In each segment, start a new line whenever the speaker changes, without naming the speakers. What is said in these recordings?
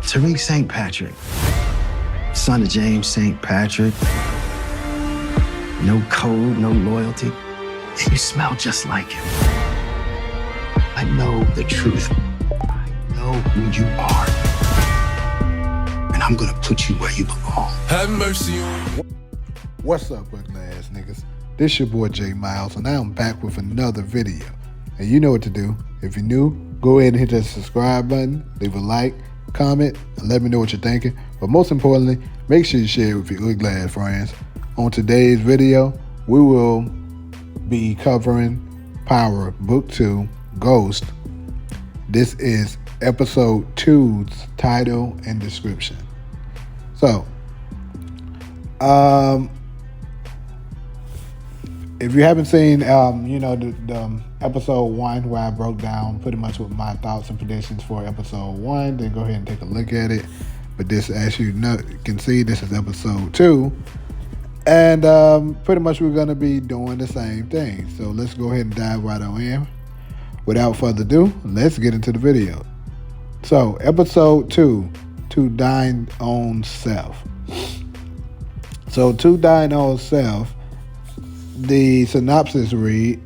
Tariq St. Patrick, son of James St. Patrick. No code, no loyalty. And you smell just like him. I know the truth. I know who you are. And I'm gonna put you where you belong.
Have mercy on.
What's up, ugly ass niggas? This your boy J Miles, and I'm back with another video. And you know what to do. If you're new, go ahead and hit that subscribe button, leave a like, comment, and let me know what you're thinking. But most importantly, make sure you share it with your ugly ass friends. On today's video, we will be covering Power Book 2, Ghost. This is episode 2's title and description. So, if you haven't seen, the episode 1 where I broke down pretty much what my thoughts and predictions for episode 1, then go ahead and take a look at it. But this, as you can see, this is episode 2. And pretty much we're going to be doing the same thing. So let's go ahead and dive right on in. Without further ado, let's get into the video. So, episode 2, To Thine Own Self. So, To Thine Own Self, the synopsis read,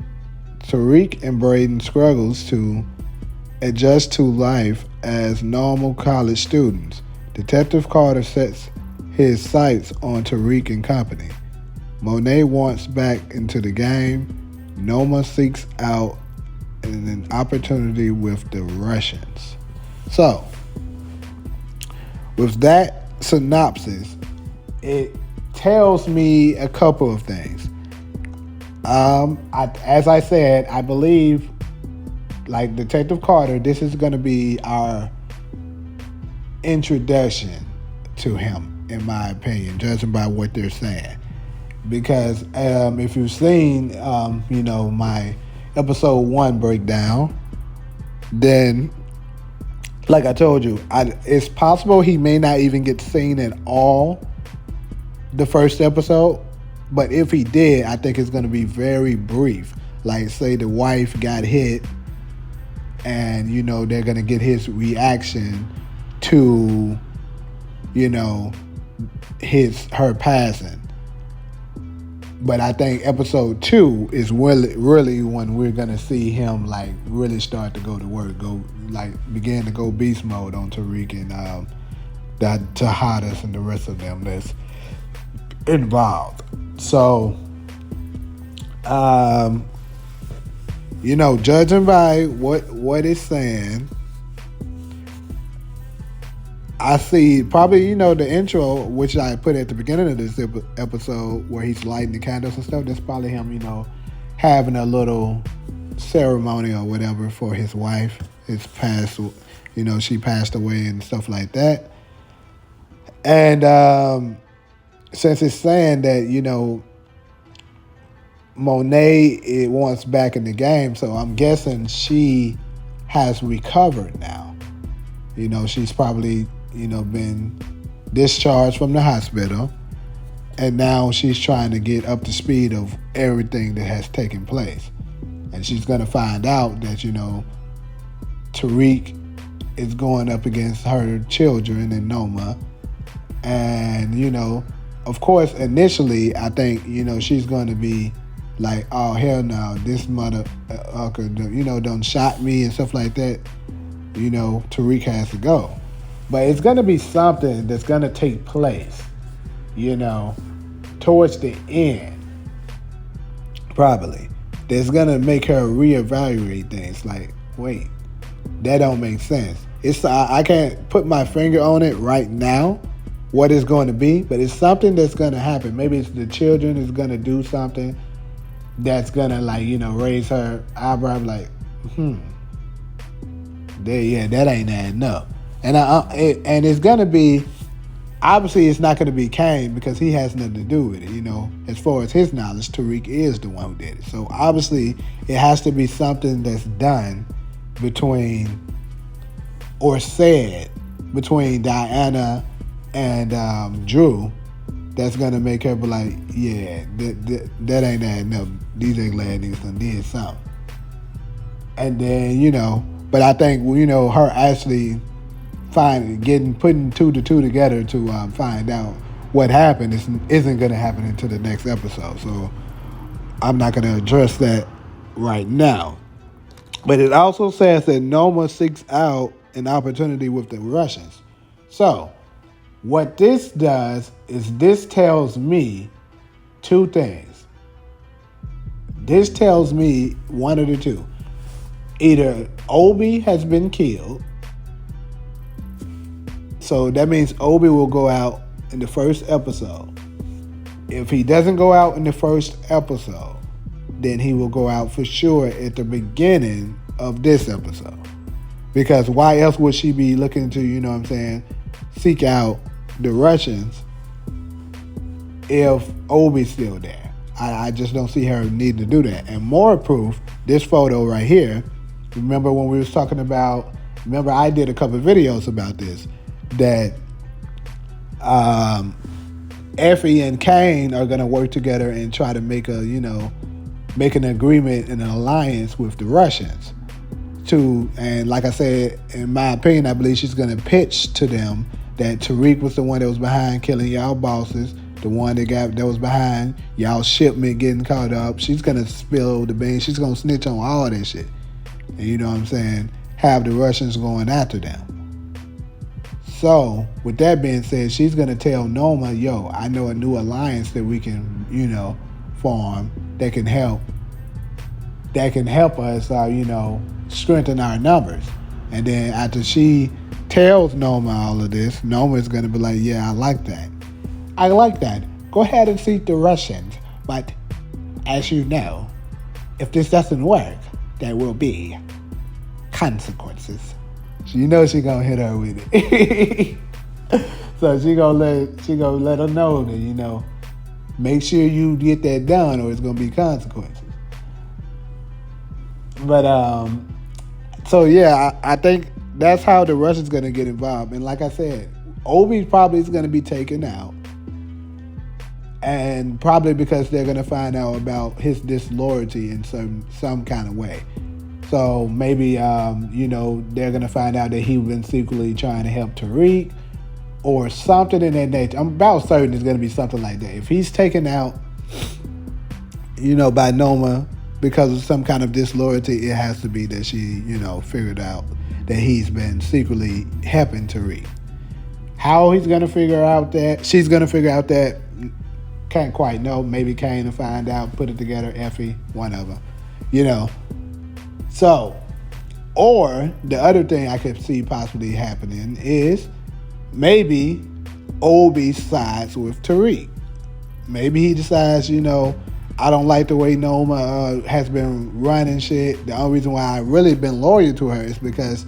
Tariq and Braden struggles to adjust to life as normal college students. Detective Carter sets his sights on Tariq and company. Monet wants back into the game. Noma seeks out an opportunity with the Russians. So, with that synopsis, it tells me a couple of things. As I said, I believe, like Detective Carter, this is going to be our introduction to him, in my opinion, judging by what they're saying. Because if you've seen, my episode 1 breakdown, then, like I told you, it's possible he may not even get seen at all the first episode. But if he did, I think it's going to be very brief. Like, say the wife got hit and, they're going to get his reaction to, her passing. But I think episode 2 is really when we're going to see him, like, really start to go to work, begin to go beast mode on Tariq and the Tejadas and the rest of them that's involved. So, judging by what it's saying, I see probably, the intro, which I put at the beginning of this episode where he's lighting the candles and stuff. That's probably him, having a little ceremony or whatever for his wife. His past, she passed away and stuff like that. And since it's saying that, Monet wants back in the game, so I'm guessing she has recovered now. She's probably, been discharged from the hospital, and now she's trying to get up to speed of everything that has taken place. And she's going to find out that, Tariq is going up against her children and Noma. And, of course, initially, I think, she's going to be like, oh, hell no, this motherfucker, done shot me and stuff like that. Tariq has to go. But it's going to be something that's going to take place, towards the end, probably. That's going to make her reevaluate things. Like, wait, that don't make sense. I can't put my finger on it right now, what it's going to be, but it's something that's going to happen. Maybe it's the children is going to do something that's going to, raise her eyebrow, like, that ain't adding up. And it's going to be, obviously it's not going to be Kane because he has nothing to do with it, As far as his knowledge, Tariq is the one who did it. So obviously it has to be something that's done between, or said between Diana and Drew, that's going to make her be like, yeah, that ain't adding up. These ain't glad niggas done did something. And then, but I think, her actually putting two to two together to find out what happened isn't going to happen until the next episode. So I'm not going to address that right now. But it also says that Noma seeks out an opportunity with the Russians. So what this does is this tells me two things. This tells me one of the two. Either Obi has been killed, so that means Obi will go out in the first episode. If he doesn't go out in the first episode, then he will go out for sure at the beginning of this episode. Because why else would she be looking to, seek out the Russians if Obi's still there? I just don't see her needing to do that. And more proof, this photo right here, remember when we was talking about, I did a couple of videos about this, that Effie and Kane are going to work together and try to make make an agreement and an alliance with the Russians. And like I said, in my opinion, I believe she's going to pitch to them that Tariq was the one that was behind killing y'all bosses, the one that was behind y'all shipment getting caught up. She's going to spill the beans. She's going to snitch on all that shit. And you know what I'm saying? Have the Russians going after them. So, with that being said, she's going to tell Noma, yo, I know a new alliance that we can, form that can help us, strengthen our numbers. And then after she tells Noma all of this, Noma's going to be like, yeah, I like that. I like that. Go ahead and seek the Russians. But as you know, if this doesn't work, there will be consequences. She's gonna hit her with it. So she gonna let her know that, make sure you get that done or it's gonna be consequences. But so yeah, I think that's how the Russians gonna get involved. And like I said, Obi probably is gonna be taken out. And probably because they're gonna find out about his disloyalty in some kind of way. So maybe, they're going to find out that he's been secretly trying to help Tariq or something in that nature. I'm about certain it's going to be something like that. If he's taken out, by Noma because of some kind of disloyalty, it has to be that she, figured out that he's been secretly helping Tariq. How he's going to figure out that, she's going to figure out that, can't quite know. Maybe Kane will find out, put it together, Effie, one of them, So, or the other thing I could see possibly happening is maybe Obi sides with Tariq. Maybe he decides, I don't like the way Noma has been running shit. The only reason why I really been loyal to her is because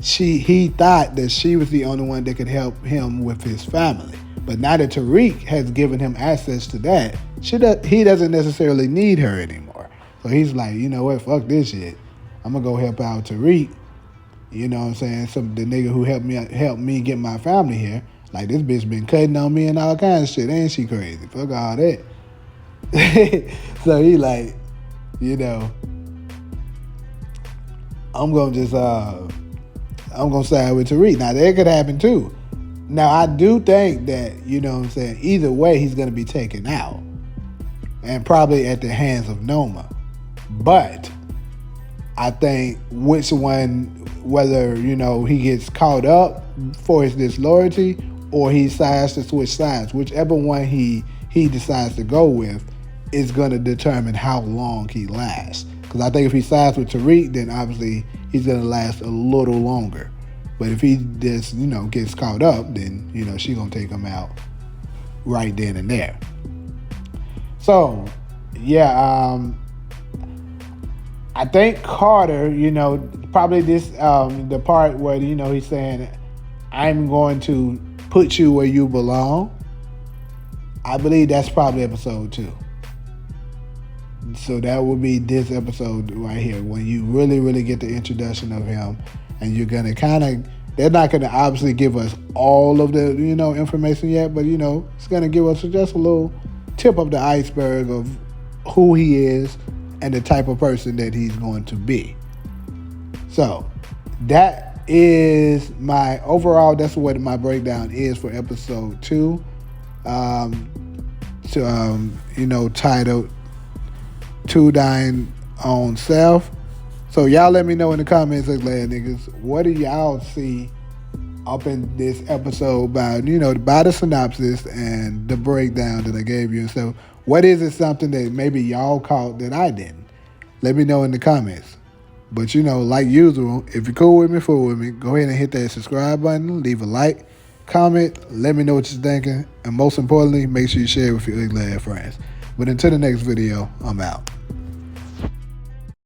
he thought that she was the only one that could help him with his family. But now that Tariq has given him access to that, he doesn't necessarily need her anymore. So he's like, you know what, fuck this shit. I'm gonna go help out Tariq. You know what I'm saying? The nigga who helped me get my family here. Like, this bitch been cutting on me and all kinds of shit. Ain't she crazy? Fuck all that. So he like, I'm gonna side with Tariq. Now that could happen too. Now I do think that, either way he's gonna be taken out. And probably at the hands of Noma. But I think which one, whether, he gets caught up for his disloyalty or he decides to switch sides, whichever one he decides to go with is going to determine how long he lasts. Because I think if he sides with Tariq, then obviously he's going to last a little longer. But if he just, gets caught up, then, she's going to take him out right then and there. So, yeah, I think Carter, probably this, the part where, he's saying, I'm going to put you where you belong. I believe that's probably episode 2. So that would be this episode right here, when you really, really get the introduction of him, and you're going to they're not going to obviously give us all of the, information yet, but, it's going to give us just a little tip of the iceberg of who he is and the type of person that he's going to be. So that is my overall. That's what my breakdown is for episode 2. Titled "Two Dying on Self." So y'all let me know in the comments, like, niggas, what do y'all see up in this episode about, by the synopsis and the breakdown that I gave you. And so what is it something that maybe y'all caught that I didn't? Let me know in the comments. But, like usual, if you're cool with me, fool with me, go ahead and hit that subscribe button, leave a like, comment, let me know what you're thinking, and most importantly, make sure you share it with your ugly ass friends. But until the next video, I'm out.